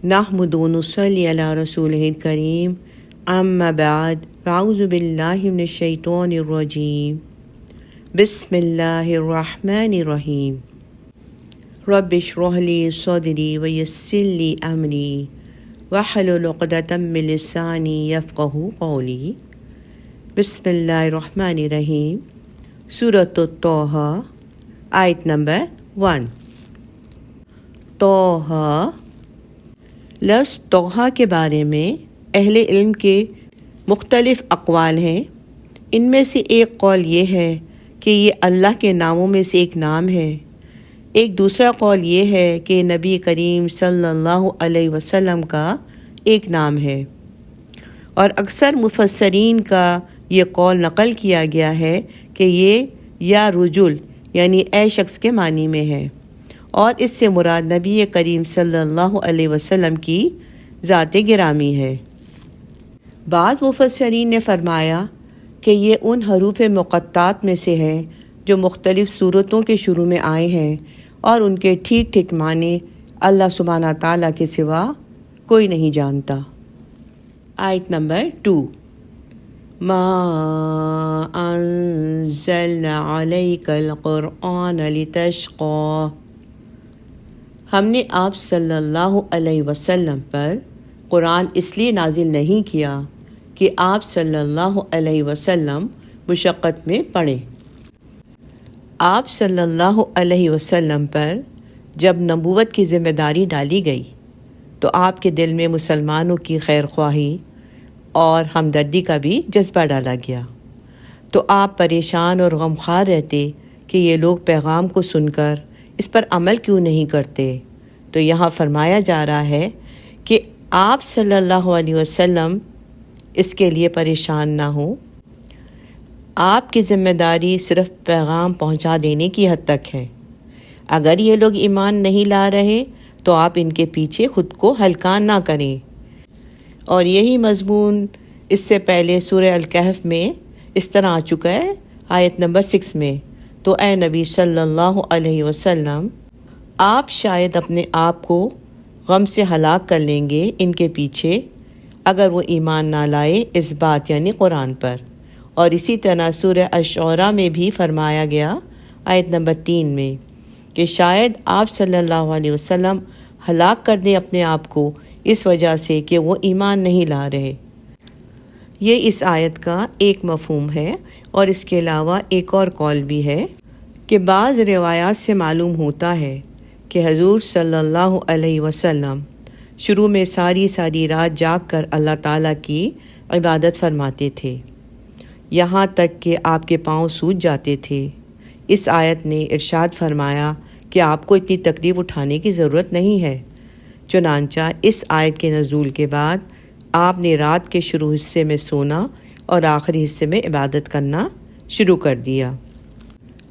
نحمدہ و نصلی علی رسولہ الکریم اما بعد فاعوذ باللہ من الشیطان الرجیم بسم اللہ الرحمن الرحیم رب اشرح لی صدری ویسر لی امری واحلل عقدۃ من لسانی یفقہوا قولی۔ بسم اللہ الرحمن الرحیم۔ سورۃ طٰہٰ، آیت نمبر 1۔ طٰہٰ، لفظ طٰہٰ کے بارے میں اہل علم کے مختلف اقوال ہیں۔ ان میں سے ایک قول یہ ہے کہ یہ اللہ کے ناموں میں سے ایک نام ہے۔ ایک دوسرا قول یہ ہے کہ نبی کریم صلی اللہ علیہ وسلم کا ایک نام ہے، اور اکثر مفسرین کا یہ قول نقل کیا گیا ہے کہ یہ یا رجل یعنی اے شخص کے معنی میں ہے، اور اس سے مراد نبی کریم صلی اللہ علیہ وسلم کی ذات گرامی ہے۔ بعض مفسرین نے فرمایا کہ یہ ان حروف مقطعات میں سے ہے جو مختلف صورتوں کے شروع میں آئے ہیں، اور ان کے ٹھیک ٹھیک معنی اللہ سبحانہ تعالیٰ کے سوا کوئی نہیں جانتا۔ آیت نمبر 2۔ ما انزلنا علیک القرآن لتشقی، ہم نے آپ صلی اللہ علیہ وسلم پر قرآن اس لیے نازل نہیں کیا کہ آپ صلی اللہ علیہ وسلم مشقت میں پڑیں۔ آپ صلی اللہ علیہ وسلم پر جب نبوت کی ذمہ داری ڈالی گئی تو آپ کے دل میں مسلمانوں کی خیر خواہی اور ہمدردی کا بھی جذبہ ڈالا گیا، تو آپ پریشان اور غمخوار رہتے کہ یہ لوگ پیغام کو سن کر اس پر عمل کیوں نہیں کرتے۔ تو یہاں فرمایا جا رہا ہے کہ آپ صلی اللہ علیہ وسلم اس کے لیے پریشان نہ ہوں۔ آپ کی ذمہ داری صرف پیغام پہنچا دینے کی حد تک ہے۔ اگر یہ لوگ ایمان نہیں لا رہے تو آپ ان کے پیچھے خود کو ہلکا نہ کریں۔ اور یہی مضمون اس سے پہلے سورہ الکہف میں اس طرح آ چکا ہے، آیت نمبر 6 میں۔ تو اے نبی صلی اللہ علیہ وسلم، آپ شاید اپنے آپ کو غم سے ہلاک کر لیں گے ان کے پیچھے اگر وہ ایمان نہ لائے اس بات یعنی قرآن پر۔ اور اسی طرح سورہ الشعراء میں بھی فرمایا گیا آیت نمبر 3 میں کہ شاید آپ صلی اللہ علیہ وسلم ہلاک کر دیں اپنے آپ کو اس وجہ سے کہ وہ ایمان نہیں لا رہے۔ یہ اس آیت کا ایک مفہوم ہے، اور اس کے علاوہ ایک اور قول بھی ہے کہ بعض روایات سے معلوم ہوتا ہے کہ حضور صلی اللہ علیہ وسلم شروع میں ساری رات جاگ کر اللہ تعالیٰ کی عبادت فرماتے تھے، یہاں تک کہ آپ کے پاؤں سوج جاتے تھے۔ اس آیت نے ارشاد فرمایا کہ آپ کو اتنی تکلیف اٹھانے کی ضرورت نہیں ہے۔ چنانچہ اس آیت کے نزول کے بعد آپ نے رات کے شروع حصے میں سونا اور آخری حصے میں عبادت کرنا شروع کر دیا۔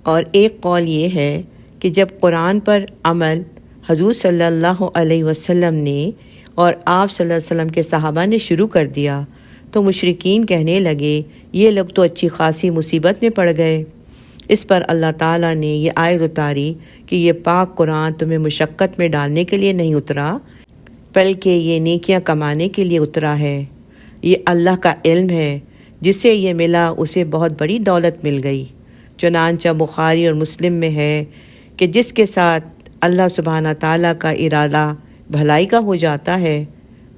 اور ایک قول یہ ہے کہ جب قرآن پر عمل حضور صلی اللہ علیہ وسلم نے اور آپ صلی اللہ علیہ وسلم کے صحابہ نے شروع کر دیا تو مشرکین کہنے لگے یہ لوگ تو اچھی خاصی مصیبت میں پڑ گئے۔ اس پر اللہ تعالیٰ نے یہ آیت اتاری کہ یہ پاک قرآن تمہیں مشقت میں ڈالنے کے لیے نہیں اترا، بلکہ یہ نیکیاں کمانے کے لیے اترا ہے۔ یہ اللہ کا علم ہے، جسے یہ ملا اسے بہت بڑی دولت مل گئی۔ چنانچہ بخاری اور مسلم میں ہے کہ جس کے ساتھ اللہ سبحانہ تعالیٰ کا ارادہ بھلائی کا ہو جاتا ہے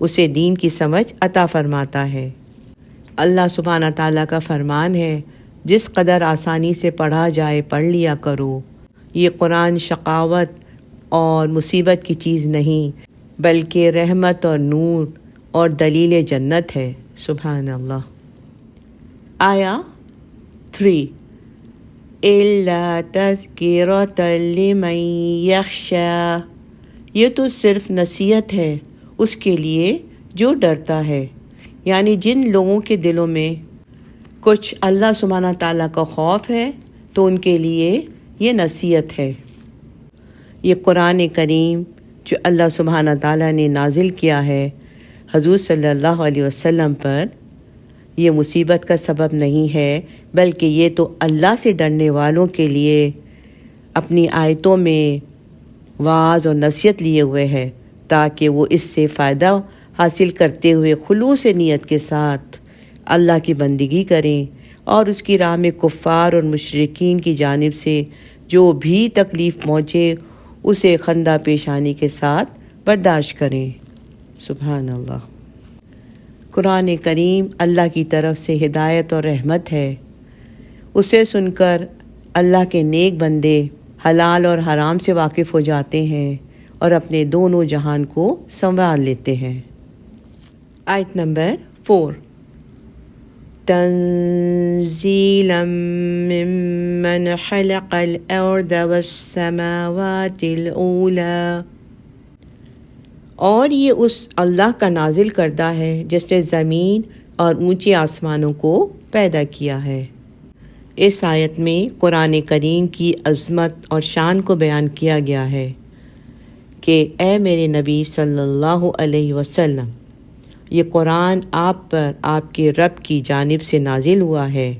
اسے دین کی سمجھ عطا فرماتا ہے۔ اللہ سبحانہ تعالیٰ کا فرمان ہے جس قدر آسانی سے پڑھا جائے پڑھ لیا کرو۔ یہ قرآن شقاوت اور مصیبت کی چیز نہیں بلکہ رحمت اور نور اور دلیل جنت ہے۔ سبحان اللہ۔ آیا 3۔ إِلَّا تَذْكِرَةً لِمَن يَخْشَىٰ، یہ تو صرف نصیحت ہے اس کے لیے جو ڈرتا ہے، یعنی جن لوگوں کے دلوں میں کچھ اللہ سبحانہ تعالیٰ کا خوف ہے تو ان کے لیے یہ نصیحت ہے۔ یہ قرآن کریم جو اللہ سبحانہ تعالیٰ نے نازل کیا ہے حضور صلی اللہ علیہ وسلم پر، یہ مصیبت کا سبب نہیں ہے بلکہ یہ تو اللہ سے ڈرنے والوں کے لیے اپنی آیتوں میں وعظ اور نصیحت لیے ہوئے ہے تاکہ وہ اس سے فائدہ حاصل کرتے ہوئے خلوص نیت کے ساتھ اللہ کی بندگی کریں اور اس کی راہ میں کفار اور مشرکین کی جانب سے جو بھی تکلیف پہنچے اسے خندہ پیشانی کے ساتھ برداشت کریں۔ سبحان اللہ۔ قرآن کریم اللہ کی طرف سے ہدایت اور رحمت ہے۔ اسے سن کر اللہ کے نیک بندے حلال اور حرام سے واقف ہو جاتے ہیں اور اپنے دونوں جہان کو سنبھال لیتے ہیں۔ آیت نمبر 4۔ تنزیلا ممن خلق الارض والسماوات العلی، اور یہ اس اللہ کا نازل کردہ ہے جس نے زمین اور اونچے آسمانوں کو پیدا کیا ہے۔ اس آیت میں قرآن کریم کی عظمت اور شان کو بیان کیا گیا ہے کہ اے میرے نبی صلی اللہ علیہ وسلم، یہ قرآن آپ پر آپ کے رب کی جانب سے نازل ہوا ہے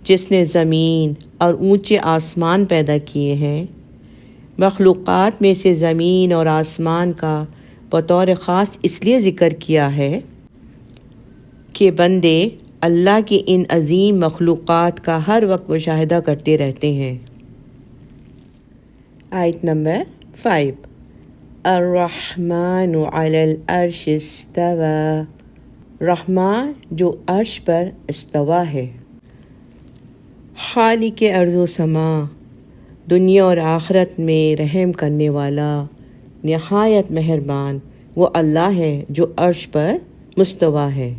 جس نے زمین اور اونچے آسمان پیدا کیے ہیں۔ مخلوقات میں سے زمین اور آسمان کا بطور خاص اس لیے ذکر کیا ہے کہ بندے اللہ کی ان عظیم مخلوقات کا ہر وقت مشاہدہ کرتے رہتے ہیں۔ آیت نمبر 5۔ الرحمن علی العرش استوى، رحمان جو عرش پر استوا ہے۔ خالق ارض و سما، دنیا اور آخرت میں رحم کرنے والا نہایت مہربان وہ اللہ ہے جو عرش پر مستوی ہے۔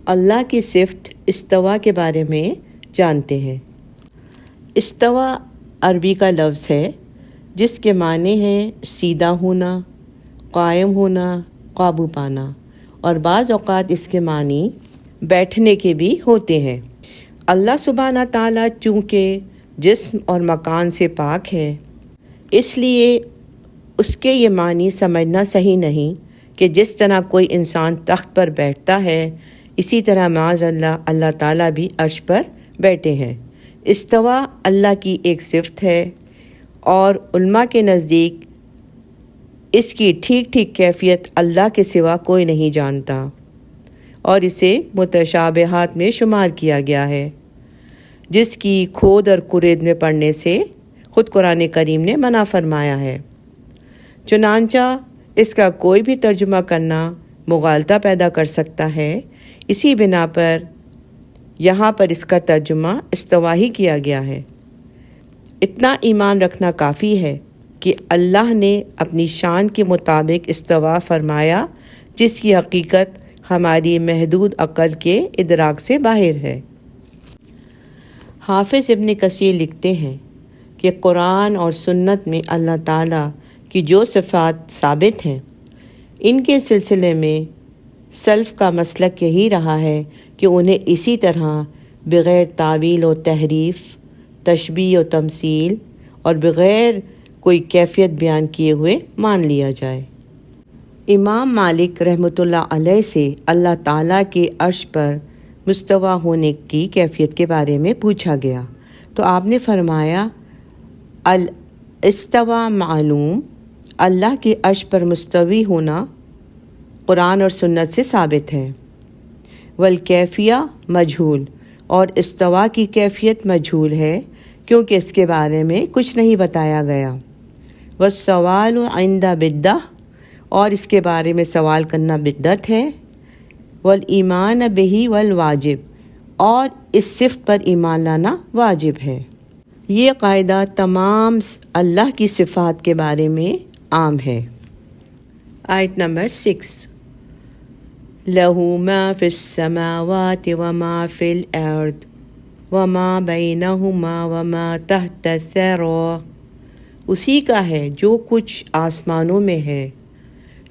اللہ کی صفت استوا کے بارے میں جانتے ہیں۔ استوا عربی کا لفظ ہے جس کے معنی ہیں سیدھا ہونا، قائم ہونا، قابو پانا، اور بعض اوقات اس کے معنی بیٹھنے کے بھی ہوتے ہیں۔ اللہ سبحانہ تعالیٰ چونکہ جسم اور مکان سے پاک ہے، اس لیے اس کے یہ معنی سمجھنا صحیح نہیں کہ جس طرح کوئی انسان تخت پر بیٹھتا ہے اسی طرح معاذ اللہ اللہ تعالیٰ بھی عرش پر بیٹھے ہیں۔ استوا اللہ کی ایک صفت ہے اور علماء کے نزدیک اس کی ٹھیک کیفیت اللہ کے سوا کوئی نہیں جانتا اور اسے متشابہات میں شمار کیا گیا ہے جس کی کھود اور کرید میں پڑھنے سے خود قرآن کریم نے منع فرمایا ہے۔ چنانچہ اس کا کوئی بھی ترجمہ کرنا مغالطہ پیدا کر سکتا ہے، اسی بنا پر یہاں پر اس کا ترجمہ استوا ہی کیا گیا ہے۔ اتنا ایمان رکھنا کافی ہے کہ اللہ نے اپنی شان کے مطابق استوا فرمایا جس کی حقیقت ہماری محدود عقل کے ادراک سے باہر ہے۔ حافظ ابن کثیر لکھتے ہیں کہ قرآن اور سنت میں اللہ تعالیٰ کی جو صفات ثابت ہیں ان کے سلسلے میں سلف کا مسلک یہی رہا ہے کہ انہیں اسی طرح بغیر تعویل و تحریف، تشبیہ و تمثیل اور بغیر کوئی کیفیت بیان کیے ہوئے مان لیا جائے۔ امام مالک رحمۃ اللہ علیہ سے اللہ تعالیٰ کے عرش پر مستوی ہونے کی کیفیت کے بارے میں پوچھا گیا تو آپ نے فرمایا الاستوا معلوم، اللہ کے عرش پر مستوی ہونا قرآن اور سنت سے ثابت ہے۔ والکیفیہ مجہول، اور استوا کی کیفیت مجہول ہے کیونکہ اس کے بارے میں کچھ نہیں بتایا گیا۔ والسوال عند بدعہ، اور اس کے بارے میں سوال کرنا بدعت ہے۔ والایمان بہ والواجب، اور اس صفت پر ایمان لانا واجب ہے۔ یہ قاعدہ تمام اللہ کی صفات کے بارے میں عام ہے۔ آیت نمبر 6۔ لَهُ مَا فِي السَّمَاوَاتِ وَمَا فِي الْأَرْضِ وَمَا بَيْنَهُمَا وَمَا تَحْتَ الثَّرَىٰ، اسی کا ہے جو کچھ آسمانوں میں ہے،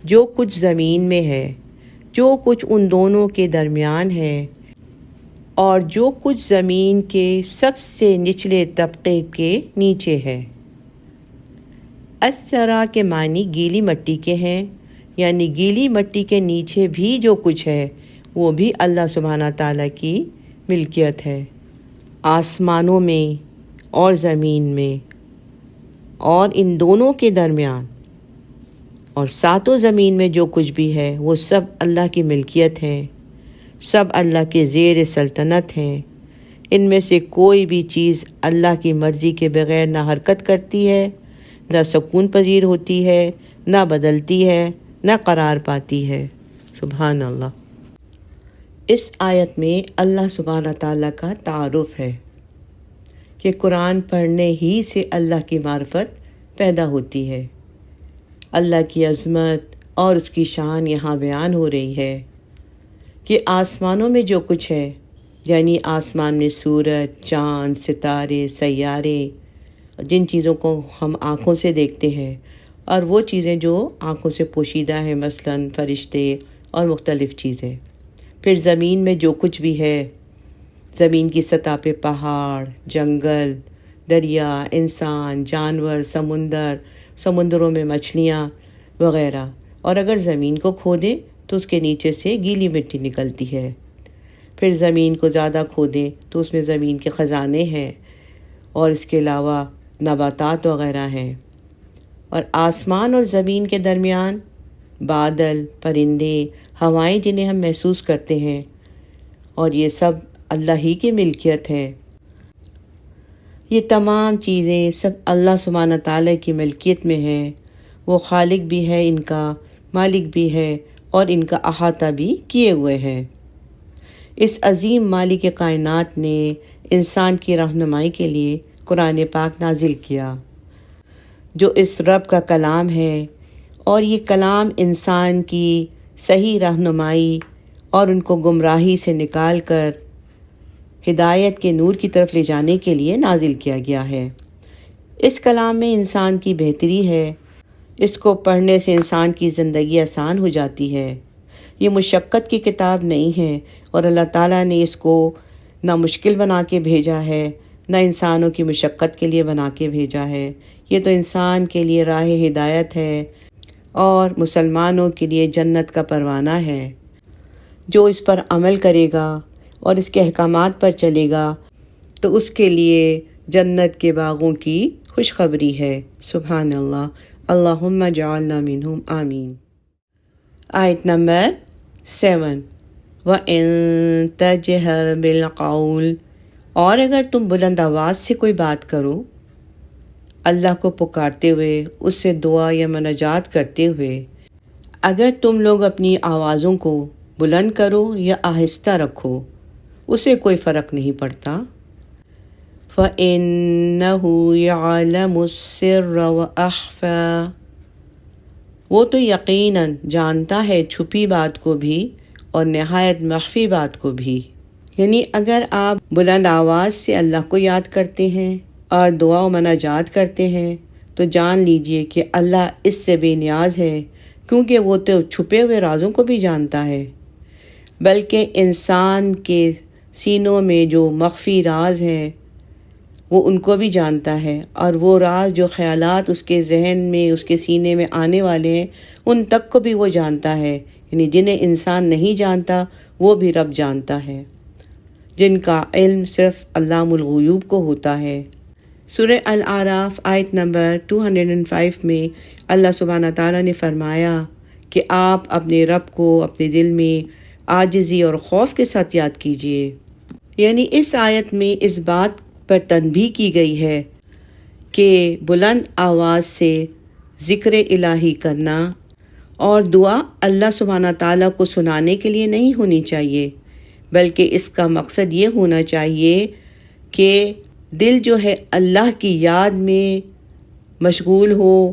جو کچھ زمین میں ہے، جو کچھ ان دونوں کے درمیان ہے، اور جو کچھ زمین کے سب سے نچلے طبقے کے نیچے ہے۔ الثریٰ کے معنی گیلی مٹی کے ہیں، یعنی گیلی مٹی کے نیچے بھی جو کچھ ہے وہ بھی اللہ سبحانہ تعالیٰ کی ملکیت ہے۔ آسمانوں میں اور زمین میں اور ان دونوں کے درمیان اور ساتوں زمین میں جو کچھ بھی ہے وہ سب اللہ کی ملکیت ہے، سب اللہ کے زیر سلطنت ہیں۔ ان میں سے کوئی بھی چیز اللہ کی مرضی کے بغیر نہ حرکت کرتی ہے، نہ سکون پذیر ہوتی ہے، نہ بدلتی ہے، نہ قرار پاتی ہے۔ سبحان اللہ۔ اس آیت میں اللہ سبحانہ تعالیٰ کا تعارف ہے کہ قرآن پڑھنے ہی سے اللہ کی معرفت پیدا ہوتی ہے۔ اللہ کی عظمت اور اس کی شان یہاں بیان ہو رہی ہے کہ آسمانوں میں جو کچھ ہے، یعنی آسمان میں سورج، چاند، ستارے، سیارے، جن چیزوں کو ہم آنکھوں سے دیکھتے ہیں، اور وہ چیزیں جو آنکھوں سے پوشیدہ ہیں، مثلاً فرشتے اور مختلف چیزیں۔ پھر زمین میں جو کچھ بھی ہے، زمین کی سطح پہ پہاڑ، جنگل، دریا، انسان، جانور، سمندروں میں مچھلیاں وغیرہ، اور اگر زمین کو کھودیں تو اس کے نیچے سے گیلی مٹی نکلتی ہے۔ پھر زمین کو زیادہ کھودیں تو اس میں زمین کے خزانے ہیں، اور اس کے علاوہ نباتات وغیرہ ہیں۔ اور آسمان اور زمین کے درمیان بادل، پرندے، ہوائیں جنہیں ہم محسوس کرتے ہیں، اور یہ سب اللہ ہی کی ملکیت ہے۔ یہ تمام چیزیں سب اللہ سبحانہ تعالیٰ کی ملکیت میں ہیں۔ وہ خالق بھی ہے، ان کا مالک بھی ہے، اور ان کا احاطہ بھی کیے ہوئے ہیں۔ اس عظیم مالک کائنات نے انسان کی رہنمائی کے لیے قرآن پاک نازل کیا، جو اس رب کا کلام ہے، اور یہ کلام انسان کی صحیح رہنمائی اور ان کو گمراہی سے نکال کر ہدایت کے نور کی طرف لے جانے کے لیے نازل کیا گیا ہے۔ اس کلام میں انسان کی بہتری ہے۔ اس کو پڑھنے سے انسان کی زندگی آسان ہو جاتی ہے۔ یہ مشقت کی کتاب نہیں ہے، اور اللہ تعالیٰ نے اس کو نہ مشکل بنا کے بھیجا ہے، نہ انسانوں کی مشقت کے لیے بنا کے بھیجا ہے۔ یہ تو انسان کے لیے راہ ہدایت ہے، اور مسلمانوں کے لیے جنت کا پروانہ ہے۔ جو اس پر عمل کرے گا اور اس کے احکامات پر چلے گا تو اس کے لیے جنت کے باغوں کی خوشخبری ہے۔ سبحان اللہ۔ اللہم اجعلنا منہم، آمین۔ آیت نمبر 7۔ وَإِن تَجْهَرْ بِالْقَوْلِ، اور اگر تم بلند آواز سے کوئی بات کرو، اللہ کو پکارتے ہوئے، اس سے دعا یا مناجات کرتے ہوئے، اگر تم لوگ اپنی آوازوں کو بلند کرو یا آہستہ رکھو، اسے کوئی فرق نہیں پڑتا۔ فَإِنَّهُ يَعْلَمُ السِّرَّ وَأَخْفَى، وہ تو یقیناً جانتا ہے چھپی بات کو بھی اور نہایت مخفی بات کو بھی۔ یعنی اگر آپ بلند آواز سے اللہ کو یاد کرتے ہیں اور دعا و مناجات کرتے ہیں تو جان لیجئے کہ اللہ اس سے بے نیاز ہے، کیونکہ وہ تو چھپے ہوئے رازوں کو بھی جانتا ہے، بلکہ انسان کے سینوں میں جو مخفی راز ہیں وہ ان کو بھی جانتا ہے، اور وہ راز جو خیالات اس کے ذہن میں، اس کے سینے میں آنے والے ہیں، ان تک کو بھی وہ جانتا ہے۔ یعنی جنہیں انسان نہیں جانتا وہ بھی رب جانتا ہے، جن کا علم صرف علام الغیوب کو ہوتا ہے۔ سورہ الاعراف آیت نمبر 205 میں اللہ سبحانہ تعالیٰ نے فرمایا کہ آپ اپنے رب کو اپنے دل میں عاجزی اور خوف کے ساتھ یاد کیجیے۔ یعنی اس آیت میں اس بات پر تنبیہ کی گئی ہے کہ بلند آواز سے ذکر الہی کرنا اور دعا اللہ سبحانہ تعالیٰ کو سنانے کے لیے نہیں ہونی چاہیے، بلکہ اس کا مقصد یہ ہونا چاہیے کہ دل جو ہے اللہ کی یاد میں مشغول ہو،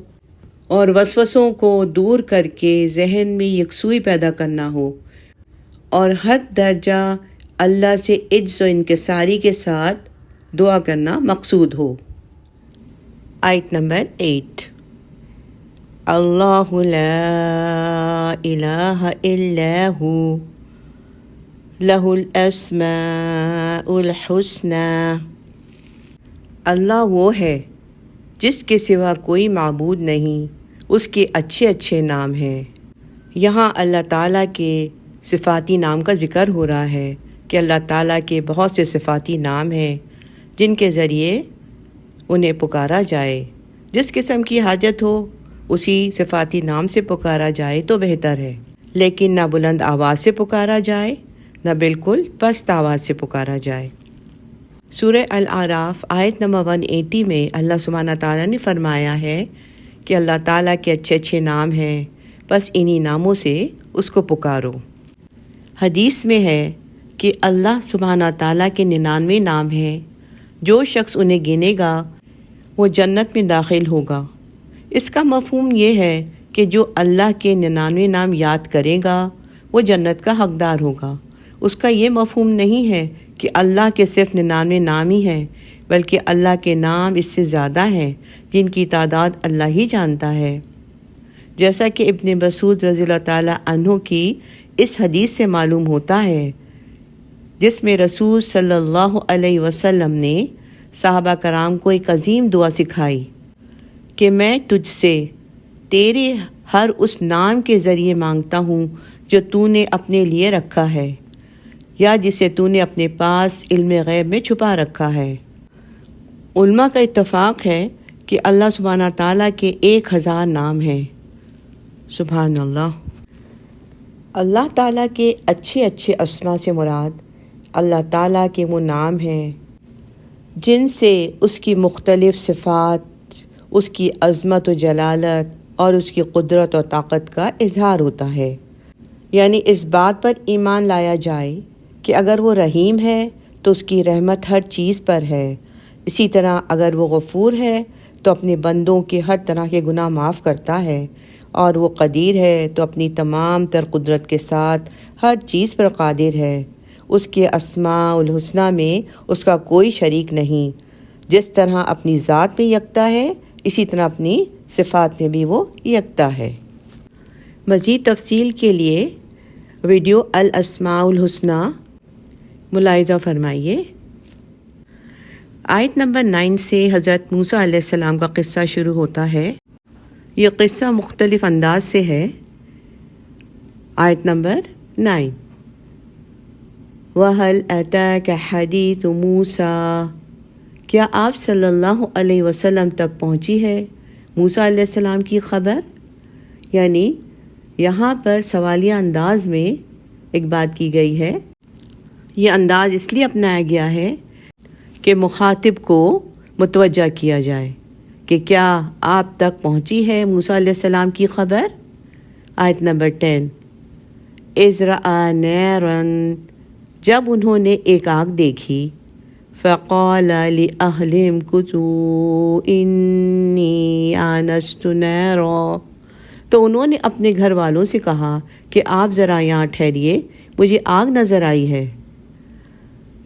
اور وسوسوں کو دور کر کے ذہن میں یکسوئی پیدا کرنا ہو، اور حد درجہ اللہ سے عجز و انکساری کے ساتھ دعا کرنا مقصود ہو۔ آیت نمبر 8۔ اللہ لا الہ الا ہو لہ الاسماء الحسنی، اللہ وہ ہے جس کے سوا کوئی معبود نہیں، اس کے اچھے اچھے نام ہیں۔ یہاں اللہ تعالیٰ کے صفاتی نام کا ذکر ہو رہا ہے کہ اللہ تعالیٰ کے بہت سے صفاتی نام ہیں جن کے ذریعے انہیں پکارا جائے۔ جس قسم کی حاجت ہو اسی صفاتی نام سے پکارا جائے تو بہتر ہے، لیکن نہ بلند آواز سے پکارا جائے نہ بالکل پست آواز سے پکارا جائے۔ سورہ الاعراف آیت نمبر 180 میں اللہ سبحانہ تعالیٰ نے فرمایا ہے کہ اللہ تعالیٰ کے اچھے اچھے نام ہیں، بس انہی ناموں سے اس کو پکارو۔ حدیث میں ہے کہ اللہ سبحانہ تعالیٰ کے 99 نام ہیں، جو شخص انہیں گنے گا وہ جنت میں داخل ہوگا۔ اس کا مفہوم یہ ہے کہ جو اللہ کے 99 نام یاد کرے گا وہ جنت کا حقدار ہوگا۔ اس کا یہ مفہوم نہیں ہے کہ اللہ کے صرف 99 نام ہی ہیں، بلکہ اللہ کے نام اس سے زیادہ ہیں جن کی تعداد اللہ ہی جانتا ہے۔ جیسا کہ ابن مسعود رضی اللہ تعالیٰ عنہ کی اس حدیث سے معلوم ہوتا ہے، جس میں رسول صلی اللہ علیہ وسلم نے صحابہ کرام کو ایک عظیم دعا سکھائی کہ میں تجھ سے تیرے ہر اس نام کے ذریعے مانگتا ہوں جو تو نے اپنے لیے رکھا ہے یا جسے تو نے اپنے پاس علم غیب میں چھپا رکھا ہے۔ علماء کا اتفاق ہے کہ اللہ سبحانہ تعالیٰ کے 1000 نام ہیں۔ سبحان اللہ۔ اللہ تعالیٰ کے اچھے اچھے اسماء سے مراد اللہ تعالیٰ کے وہ نام ہیں جن سے اس کی مختلف صفات، اس کی عظمت و جلالت اور اس کی قدرت و طاقت کا اظہار ہوتا ہے۔ یعنی اس بات پر ایمان لایا جائے کہ اگر وہ رحیم ہے تو اس کی رحمت ہر چیز پر ہے، اسی طرح اگر وہ غفور ہے تو اپنے بندوں کے ہر طرح کے گناہ معاف کرتا ہے، اور وہ قدیر ہے تو اپنی تمام تر قدرت کے ساتھ ہر چیز پر قادر ہے۔ اس کے اسماء الحسنہ میں اس کا کوئی شریک نہیں۔ جس طرح اپنی ذات میں یکتا ہے اسی طرح اپنی صفات میں بھی وہ یکتا ہے۔ مزید تفصیل کے لیے ویڈیو الاسماء الحسنہ ملاحظہ فرمائیے۔ آیت نمبر 9 سے حضرت موسیٰ علیہ السلام کا قصہ شروع ہوتا ہے۔ یہ قصہ مختلف انداز سے ہے۔ آیت نمبر 9، وَهَلْ أَتَاكَ حَدِيثُ مُوسَىٰ، کیا آپ صلی اللہ علیہ وسلم تک پہنچی ہے موسیٰ علیہ السلام کی خبر؟ یعنی یہاں پر سوالیہ انداز میں ایک بات کی گئی ہے۔ یہ انداز اس لیے اپنایا گیا ہے کہ مخاطب کو متوجہ کیا جائے کہ کیا آپ تک پہنچی ہے موسیٰ علیہ السلام کی خبر۔ آیت نمبر 10، اِذْ رَأَىٰ نَارًا، جب انہوں نے ایک آگ دیکھی، فَقَالَ لِأَهْلِهِمْ كُثُوا إِنِّي آنَسْتُ نَارًا، تو انہوں نے اپنے گھر والوں سے کہا کہ آپ ذرا یہاں ٹھہریے، مجھے آگ نظر آئی ہے۔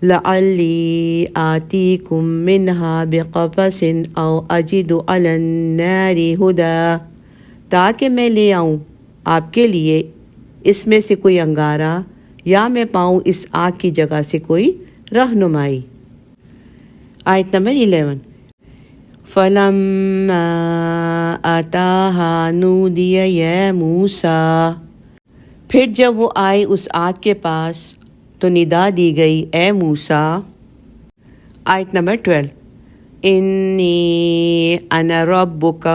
لَعَلِّي آتِيكُم مِّنْهَا بِقَبَسٍ أَوْ أَجِدُ عَلَى النَّارِ هُدًى، تاکہ میں لے آؤں آپ کے لیے اس میں سے کوئی انگارہ یا میں پاؤں اس آگ کی جگہ سے کوئی رہنمائی۔ آیت نمبر 11، فَلَمَّا أَتَاهَا نُودِيَ يَا مُوسَىٰ، پھر جب وہ آئے اس آگ کے پاس تو ندا دی گئی، اے موسیٰ۔ آیت نمبر 12، انی انا ربک،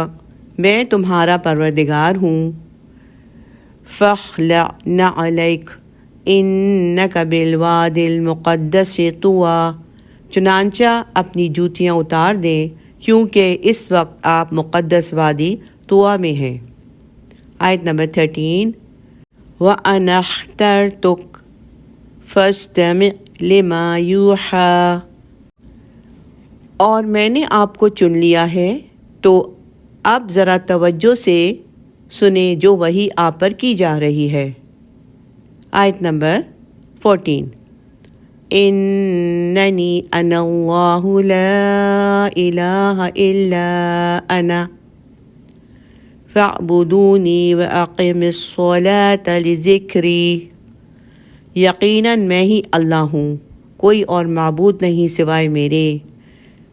میں تمہارا پروردگار ہوں۔ فاخلع نعلیک انک بالوادی المقدس طوی، چنانچہ اپنی جوتیاں اتار دیں کیونکہ اس وقت آپ مقدس وادی طویٰ میں ہیں۔ آیت نمبر 13، وَأَنَا اخْتَرْتُكَ فَاسْتَمِعْ لِمَا يُوحَىٰ، اور میں نے آپ کو چن لیا ہے تو اب ذرا توجہ سے سنیں جو وحی آپ پر کی جا رہی ہے۔ آیت نمبر 14، اننی انا اللہ لا الہ الا انا فاعبدونی واقم الصلاة لذکری، یقیناً میں ہی اللہ ہوں، کوئی اور معبود نہیں سوائے میرے،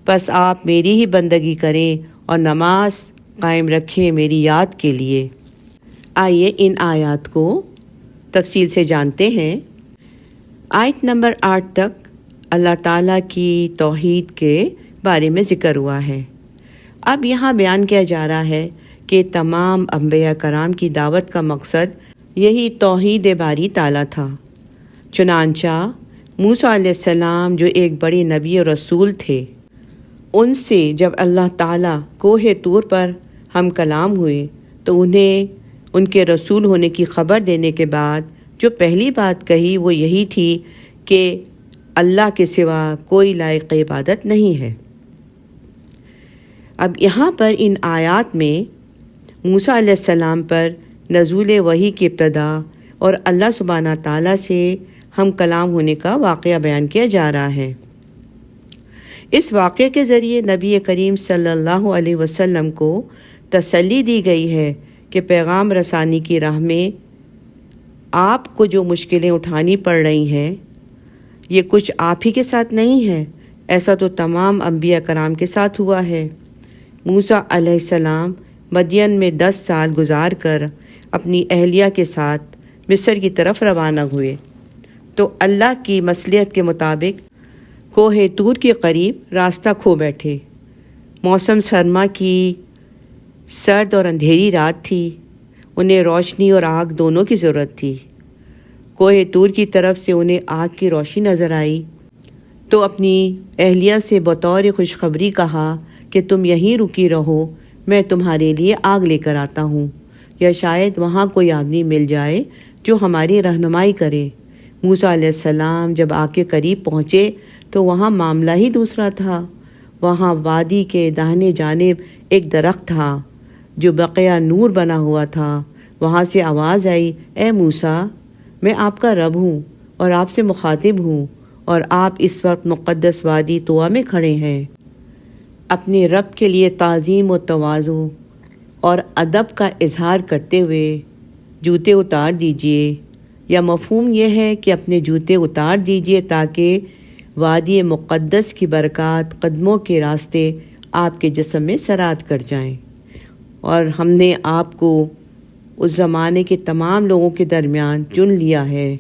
بس آپ میری ہی بندگی کریں اور نماز قائم رکھیں میری یاد کے لیے۔ آئیے ان آیات کو تفصیل سے جانتے ہیں۔ آیت نمبر 8 تک اللہ تعالیٰ کی توحید کے بارے میں ذکر ہوا ہے۔ اب یہاں بیان کیا جا رہا ہے کہ کہ تمام انبیاء کرام کی دعوت کا مقصد یہی توحید باری تعالیٰ تھا۔ چنانچہ موسیٰ علیہ السلام جو ایک بڑے نبی و رسول تھے، ان سے جب اللہ تعالیٰ کوہ طور پر ہم کلام ہوئے تو انہیں ان کے رسول ہونے کی خبر دینے کے بعد جو پہلی بات کہی وہ یہی تھی کہ اللہ کے سوا کوئی لائق عبادت نہیں ہے۔ اب یہاں پر ان آیات میں موسیٰ علیہ السلام پر نزول وحی کی ابتدا اور اللہ سبحانہ تعالیٰ سے ہم کلام ہونے کا واقعہ بیان کیا جا رہا ہے۔ اس واقعے کے ذریعے نبی کریم صلی اللہ علیہ وسلم کو تسلی دی گئی ہے کہ پیغام رسانی کی راہ میں آپ کو جو مشکلیں اٹھانی پڑ رہی ہیں یہ کچھ آپ ہی کے ساتھ نہیں ہے، ایسا تو تمام انبیاء کرام کے ساتھ ہوا ہے۔ موسیٰ علیہ السلام مدین میں 10 سال گزار کر اپنی اہلیہ کے ساتھ مصر کی طرف روانہ ہوئے تو اللہ کی مصلحت کے مطابق کوہ طور کے قریب راستہ کھو بیٹھے۔ موسم سرما کی سرد اور اندھیری رات تھی، انہیں روشنی اور آگ دونوں کی ضرورت تھی۔ کوہ طور کی طرف سے انہیں آگ کی روشنی نظر آئی تو اپنی اہلیہ سے بطور خوشخبری کہا کہ تم یہیں رکی رہو، میں تمہارے لیے آگ لے کر آتا ہوں، یا شاید وہاں کوئی آدمی مل جائے جو ہماری رہنمائی کرے۔ موسیٰ علیہ السلام جب آگ کے قریب پہنچے تو وہاں معاملہ ہی دوسرا تھا۔ وہاں وادی کے داہنے جانب ایک درخت تھا جو بقیہ نور بنا ہوا تھا۔ وہاں سے آواز آئی، اے موسیٰ، میں آپ کا رب ہوں اور آپ سے مخاطب ہوں، اور آپ اس وقت مقدس وادی طویٰ میں کھڑے ہیں۔ اپنے رب کے لیے تعظیم و تواضع اور ادب کا اظہار کرتے ہوئے جوتے اتار دیجئے، یا مفہوم یہ ہے کہ اپنے جوتے اتار دیجئے تاکہ وادی مقدس کی برکات قدموں کے راستے آپ کے جسم میں سرات کر جائیں۔ اور ہم نے آپ کو اس زمانے کے تمام لوگوں کے درمیان چن لیا ہے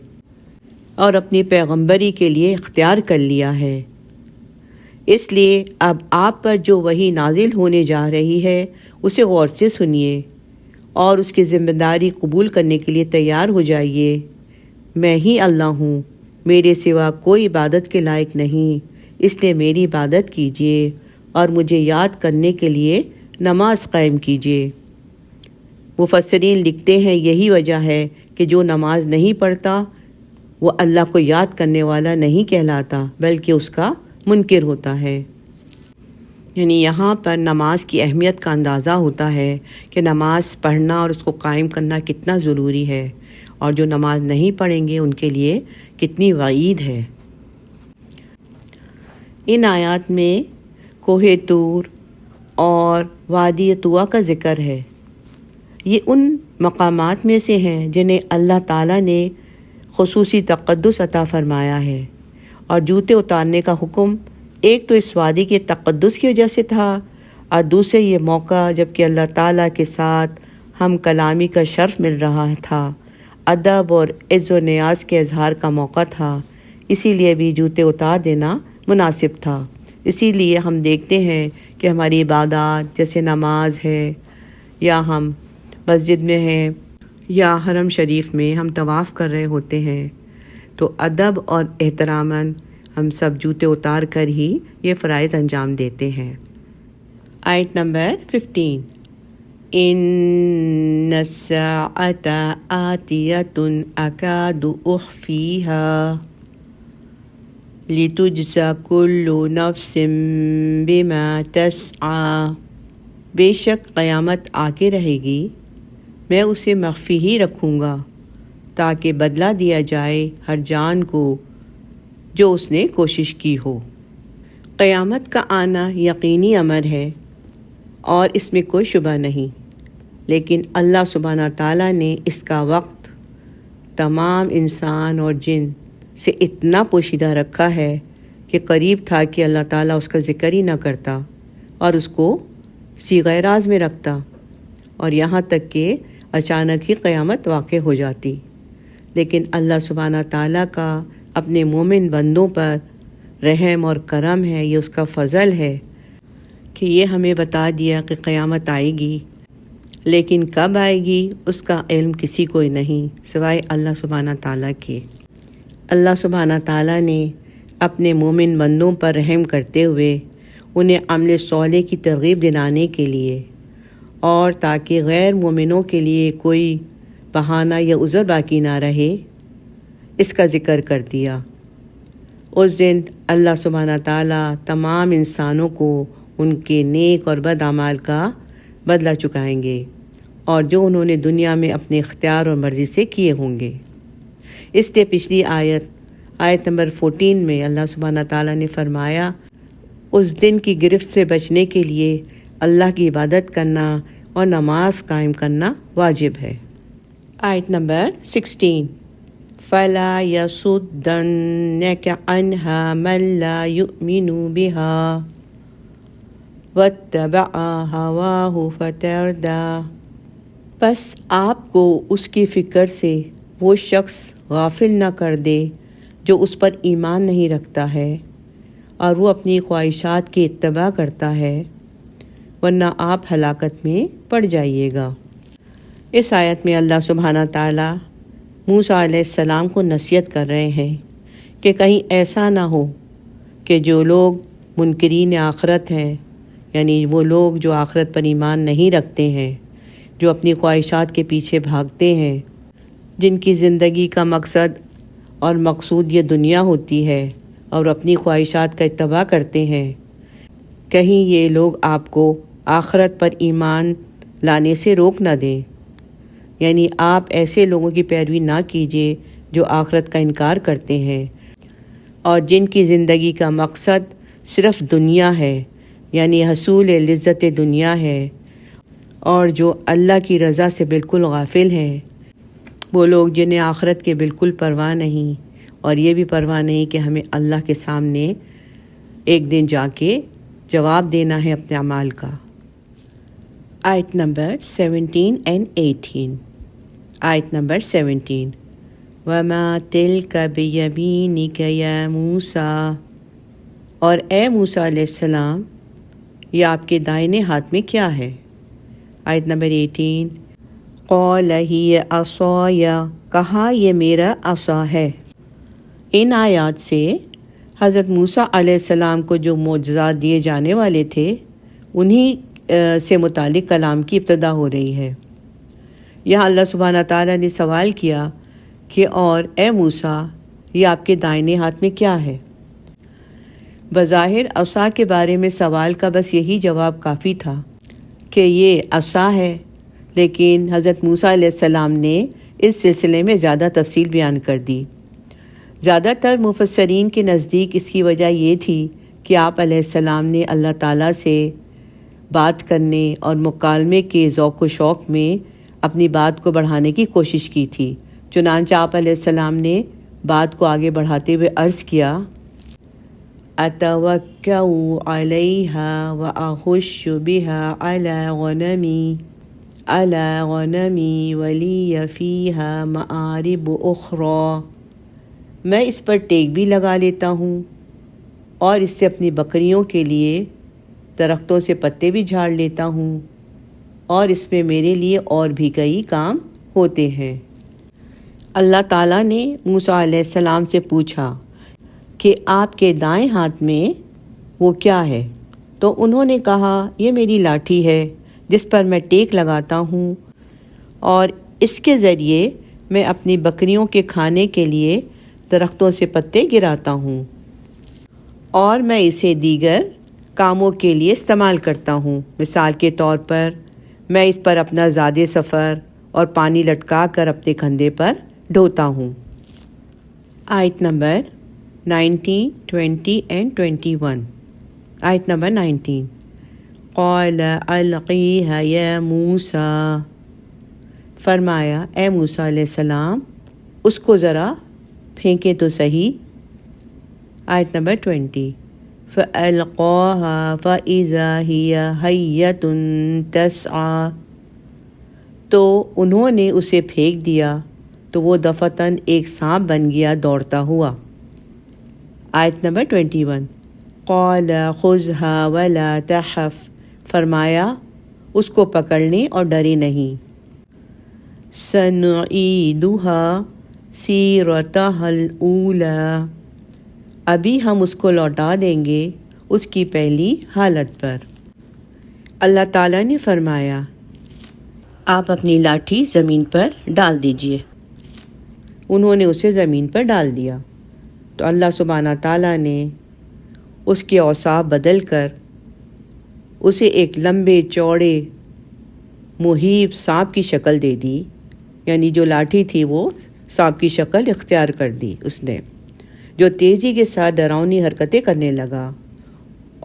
اور اپنی پیغمبری کے لیے اختیار کر لیا ہے۔ اس لیے اب آپ پر جو وحی نازل ہونے جا رہی ہے اسے غور سے سنیے اور اس کی ذمہ داری قبول کرنے کے لیے تیار ہو جائیے۔ میں ہی اللہ ہوں، میرے سوا کوئی عبادت کے لائق نہیں، اس لیے میری عبادت کیجیے اور مجھے یاد کرنے کے لیے نماز قائم کیجیے۔ مفسرین لکھتے ہیں یہی وجہ ہے کہ جو نماز نہیں پڑھتا وہ اللہ کو یاد کرنے والا نہیں کہلاتا بلکہ اس کا منکر ہوتا ہے۔ یعنی یہاں پر نماز کی اہمیت کا اندازہ ہوتا ہے کہ نماز پڑھنا اور اس کو قائم کرنا کتنا ضروری ہے، اور جو نماز نہیں پڑھیں گے ان کے لیے کتنی وعید ہے۔ ان آیات میں کوہ طور اور وادی طویٰ کا ذکر ہے۔ یہ ان مقامات میں سے ہیں جنہیں اللہ تعالیٰ نے خصوصی تقدس عطا فرمایا ہے، اور جوتے اتارنے کا حکم ایک تو اس وادی کے تقدس کی وجہ سے تھا، اور دوسرے یہ موقع جب کہ اللہ تعالیٰ کے ساتھ ہم کلامی کا شرف مل رہا تھا، ادب اور عز و نیاز کے اظہار کا موقع تھا، اسی لیے بھی جوتے اتار دینا مناسب تھا۔ اسی لیے ہم دیکھتے ہیں کہ ہماری عبادات جیسے نماز ہے، یا ہم مسجد میں ہیں یا حرم شریف میں ہم طواف کر رہے ہوتے ہیں تو ادب اور احتراماً ہم سب جوتے اتار کر ہی یہ فرائض انجام دیتے ہیں۔ آیت نمبر 15، ان الساعۃ آتیۃ اکاد اخفیہا لتجزی کل نفس بما تسعی، بے شک قیامت آ کے رہے گی، میں اسے مخفی ہی رکھوں گا تاکہ بدلہ دیا جائے ہر جان کو جو اس نے کوشش کی ہو۔ قیامت کا آنا یقینی امر ہے اور اس میں کوئی شبہ نہیں، لیکن اللہ سبحانہ تعالیٰ نے اس کا وقت تمام انسان اور جن سے اتنا پوشیدہ رکھا ہے کہ قریب تھا کہ اللہ تعالیٰ اس کا ذکر ہی نہ کرتا اور اس کو صیغہ راز میں رکھتا، اور یہاں تک کہ اچانک ہی قیامت واقع ہو جاتی۔ لیکن اللہ سبحانہ تعالیٰ کا اپنے مومن بندوں پر رحم اور کرم ہے، یہ اس کا فضل ہے کہ یہ ہمیں بتا دیا کہ قیامت آئے گی، لیکن کب آئے گی اس کا علم کسی کو نہیں سوائے اللہ سبحانہ تعالیٰ کے۔ اللہ سبحانہ تعالیٰ نے اپنے مومن بندوں پر رحم کرتے ہوئے انہیں عمل صالح کی ترغیب دلانے کے لیے اور تاکہ غیر مومنوں کے لیے کوئی بہانہ یا عذر باقی نہ رہے اس کا ذکر کر دیا۔ اس دن اللہ سبحانہ تعالیٰ تمام انسانوں کو ان کے نیک اور بد اعمال کا بدلہ چکائیں گے اور جو انہوں نے دنیا میں اپنے اختیار اور مرضی سے کیے ہوں گے۔ اس لیے پچھلی آیت نمبر 14 میں اللہ سبحانہ تعالیٰ نے فرمایا اس دن کی گرفت سے بچنے کے لیے اللہ کی عبادت کرنا اور نماز قائم کرنا واجب ہے۔ آیت نمبر 16 فَلَا يَصُدَّنَّكَ عَنْهَا مَن لَّا يُؤْمِنُ بِهَا وَاتَّبَعَ هَوَاهُ فَتَرْدَىٰ، پس آپ کو اس کی فکر سے وہ شخص غافل نہ کر دے جو اس پر ایمان نہیں رکھتا ہے اور وہ اپنی خواہشات کی اتباع کرتا ہے، ورنہ آپ ہلاکت میں پڑ جائیے گا۔ اس آیت میں اللہ سبحانہ تعالیٰ موسیٰ علیہ السلام کو نصیحت کر رہے ہیں کہ کہیں ایسا نہ ہو کہ جو لوگ منکرین آخرت ہیں، یعنی وہ لوگ جو آخرت پر ایمان نہیں رکھتے ہیں، جو اپنی خواہشات کے پیچھے بھاگتے ہیں، جن کی زندگی کا مقصد اور مقصود یہ دنیا ہوتی ہے اور اپنی خواہشات کا اتباع کرتے ہیں، کہیں یہ لوگ آپ کو آخرت پر ایمان لانے سے روک نہ دیں۔ یعنی آپ ایسے لوگوں کی پیروی نہ کیجیے جو آخرت کا انکار کرتے ہیں اور جن کی زندگی کا مقصد صرف دنیا ہے، یعنی حصول لذت دنیا ہے، اور جو اللہ کی رضا سے بالکل غافل ہیں، وہ لوگ جنہیں آخرت کے بالکل پرواہ نہیں اور یہ بھی پرواہ نہیں کہ ہمیں اللہ کے سامنے ایک دن جا کے جواب دینا ہے اپنے اعمال کا۔ آیت نمبر 17 and 18۔ آیت نمبر 17 وَمَا تِلْكَ بِيَمِينِكَ يَا مُوسَىٰ، اور اے موسیٰ علیہ السلام یہ آپ کے دائنے ہاتھ میں کیا ہے؟ آیت نمبر 18 قَالَ هِيَ عَصَايَ، کہا یہ میرا عصا ہے۔ ان آیات سے حضرت موسیٰ علیہ السلام کو جو معجزات دیے جانے والے تھے انہی سے متعلق کلام کی ابتدا ہو رہی ہے۔ یہاں اللہ سبحانہ تعالیٰ نے سوال کیا کہ اور اے موسیٰ یہ آپ کے دائنے ہاتھ میں کیا ہے؟ بظاہر عصا کے بارے میں سوال کا بس یہی جواب کافی تھا کہ یہ عصا ہے، لیکن حضرت موسیٰ علیہ السلام نے اس سلسلے میں زیادہ تفصیل بیان کر دی۔ زیادہ تر مفسرین کے نزدیک اس کی وجہ یہ تھی کہ آپ علیہ السلام نے اللہ تعالیٰ سے بات کرنے اور مکالمے کے ذوق و شوق میں اپنی بات کو بڑھانے کی کوشش کی تھی، چنانچہ آپ علیہ السلام نے بات کو آگے بڑھاتے ہوئے عرض کیا أَتَوَكَّأُ عَلَيْهَا وَأَحُشُّ بِهَا عَلَى غَنَمِي وَلِيَ فِيهَا مَآرِبُ أُخْرَى، میں اس پر ٹیک بھی لگا لیتا ہوں اور اس سے اپنی بکریوں کے لیے درختوں سے پتے بھی جھاڑ لیتا ہوں، اور اس میں میرے لیے اور بھی کئی کام ہوتے ہیں۔ اللہ تعالیٰ نے موسیٰ علیہ السلام سے پوچھا کہ آپ کے دائیں ہاتھ میں وہ کیا ہے؟ تو انہوں نے کہا یہ میری لاٹھی ہے جس پر میں ٹیک لگاتا ہوں اور اس کے ذریعے میں اپنی بکریوں کے کھانے کے لیے درختوں سے پتے گراتا ہوں، اور میں اسے دیگر کاموں کے لیے استعمال کرتا ہوں۔ مثال کے طور پر میں اس پر اپنا زاد سفر اور پانی لٹکا کر اپنے کندھے پر ڈھوتا ہوں۔ آیت نمبر 19, 20 and 21۔ آیت نمبر 19 قَالَ أَلْقِيهَا يَا مُوسَىٰ، فرمایا اے موسیٰ علیہ السلام اس کو ذرا پھینکیں تو صحیح۔ آیت نمبر 20 فَأَلْقَاهَا فَإِذَا هِيَ حَيَّةٌ تَسْعَىٰ، تو انہوں نے اسے پھینک دیا تو وہ دفعتاً ایک سانپ بن گیا دوڑتا ہوا۔ آیت نمبر 21 قَالَ خُذْهَا وَلَا تَخَفْ، فرمایا اس کو پکڑنے اور ڈرے نہیں۔ سنعیدها سیرتها الاولی، ابھی ہم اس کو لوٹا دیں گے اس کی پہلی حالت پر۔ اللہ تعالیٰ نے فرمایا آپ اپنی لاٹھی زمین پر ڈال دیجئے۔ انہوں نے اسے زمین پر ڈال دیا تو اللہ سبحانہ تعالیٰ نے اس کے اوصاف بدل کر اسے ایک لمبے چوڑے مہیب سانپ کی شکل دے دی، یعنی جو لاٹھی تھی وہ سانپ کی شکل اختیار کر دی اس نے، جو تیزی کے ساتھ ڈراؤنی حرکتیں کرنے لگا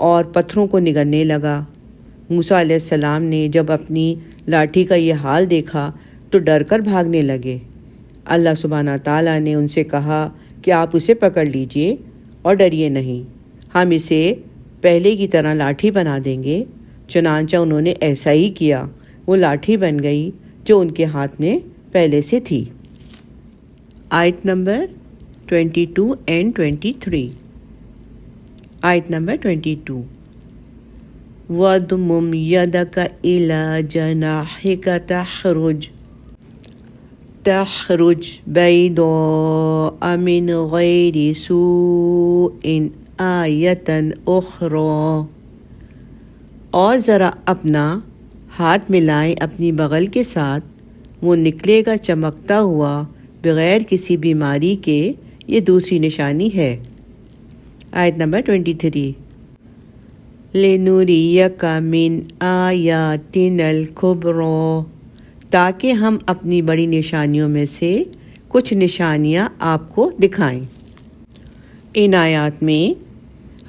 اور پتھروں کو نگلنے لگا۔ موسیٰ علیہ السلام نے جب اپنی لاٹھی کا یہ حال دیکھا تو ڈر کر بھاگنے لگے۔ اللہ سبحانہ تعالیٰ نے ان سے کہا کہ آپ اسے پکڑ لیجئے اور ڈریے نہیں، ہم اسے پہلے کی طرح لاٹھی بنا دیں گے۔ چنانچہ انہوں نے ایسا ہی کیا، وہ لاٹھی بن گئی جو ان کے ہاتھ میں پہلے سے تھی۔ آیت نمبر 22 and 23۔ آیت نمبر 22۔ وَاضْمُمْ يَدَكَ إِلَى جَنَاحِكَ تَخْرُجْ بَيْضَاءَ مِنْ غَيْرِ سُوءٍ آیَةً أُخْرَى، اور ذرا اپنا ہاتھ ملائیں اپنی بغل کے ساتھ، وہ نکلے گا چمکتا ہوا بغیر کسی بیماری کے، یہ دوسری نشانی ہے۔ آیت نمبر 23۔ لِنُرِيَكَ مِنْ آیَاتِنَا الْكُبْرَى، تاکہ ہم اپنی بڑی نشانیوں میں سے کچھ نشانیاں آپ کو دکھائیں۔ ان آیات میں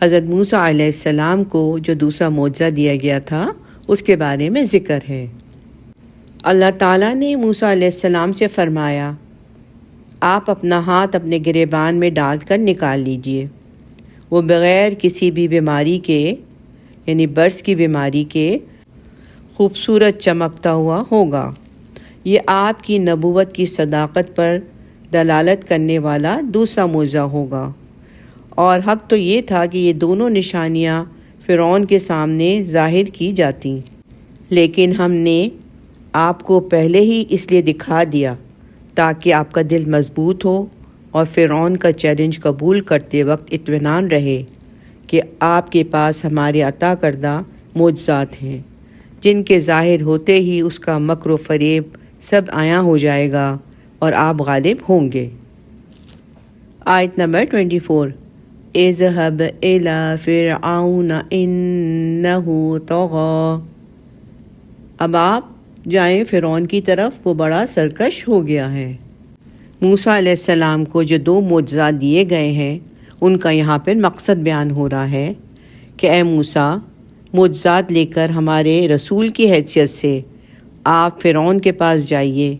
حضرت موسیٰ علیہ السلام کو جو دوسرا معجزہ دیا گیا تھا اس کے بارے میں ذکر ہے۔ اللہ تعالیٰ نے موسیٰ علیہ السلام سے فرمایا آپ اپنا ہاتھ اپنے گریبان میں ڈال کر نکال لیجئے، وہ بغیر کسی بھی بیماری کے، یعنی برس کی بیماری کے، خوبصورت چمکتا ہوا ہوگا۔ یہ آپ کی نبوت کی صداقت پر دلالت کرنے والا دوسرا معجزہ ہوگا، اور حق تو یہ تھا کہ یہ دونوں نشانیاں فرعون کے سامنے ظاہر کی جاتیں، لیکن ہم نے آپ کو پہلے ہی اس لیے دکھا دیا تاکہ آپ کا دل مضبوط ہو اور فرعون کا چیلنج قبول کرتے وقت اطمینان رہے کہ آپ کے پاس ہمارے عطا کردہ معجزات ہیں، جن کے ظاہر ہوتے ہی اس کا مکر و فریب سب عیاں ہو جائے گا اور آپ غالب ہوں گے۔ آیت نمبر 24۔ اذهب إلى فرعون إنه طغى، اب آپ جائیں فرعون کی طرف، وہ بڑا سرکش ہو گیا ہے۔ موسیٰ علیہ السلام کو جو دو معجزات دیے گئے ہیں ان کا یہاں پر مقصد بیان ہو رہا ہے کہ اے موسیٰ، معجزات لے کر ہمارے رسول کی حیثیت سے آپ فرعون کے پاس جائیے،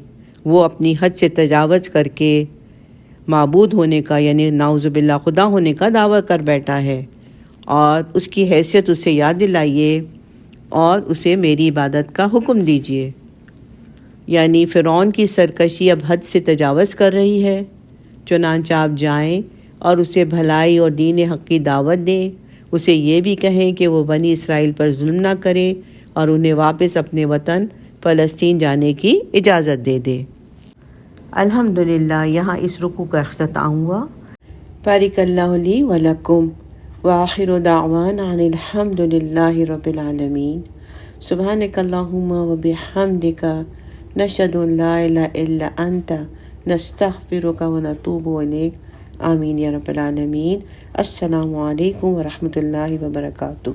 وہ اپنی حد سے تجاوز کر کے معبود ہونے کا، یعنی نعوذ باللہ خدا ہونے کا دعویٰ کر بیٹھا ہے، اور اس کی حیثیت اسے یاد دلائیے اور اسے میری عبادت کا حکم دیجیے۔ یعنی فرعون کی سرکشی اب حد سے تجاوز کر رہی ہے، چنانچہ آپ جائیں اور اسے بھلائی اور دین حق کی دعوت دیں، اسے یہ بھی کہیں کہ وہ بنی اسرائیل پر ظلم نہ کرے اور انہیں واپس اپنے وطن فلسطین جانے کی اجازت دے دے۔ الحمدللہ یہاں اس رکوع کا اختتام ہوا۔ بارک اللہ لی و لکم، وآخر دعوانا ان الحمدللہ رب العالمین۔ سبحانک اللہم و بحمدک، نشہد ان لا الہ الا انت، نستغفرک و نتوب الیک۔ آمین یا رب العالمین۔ السلام علیکم ورحمۃ اللہ وبرکاتہ۔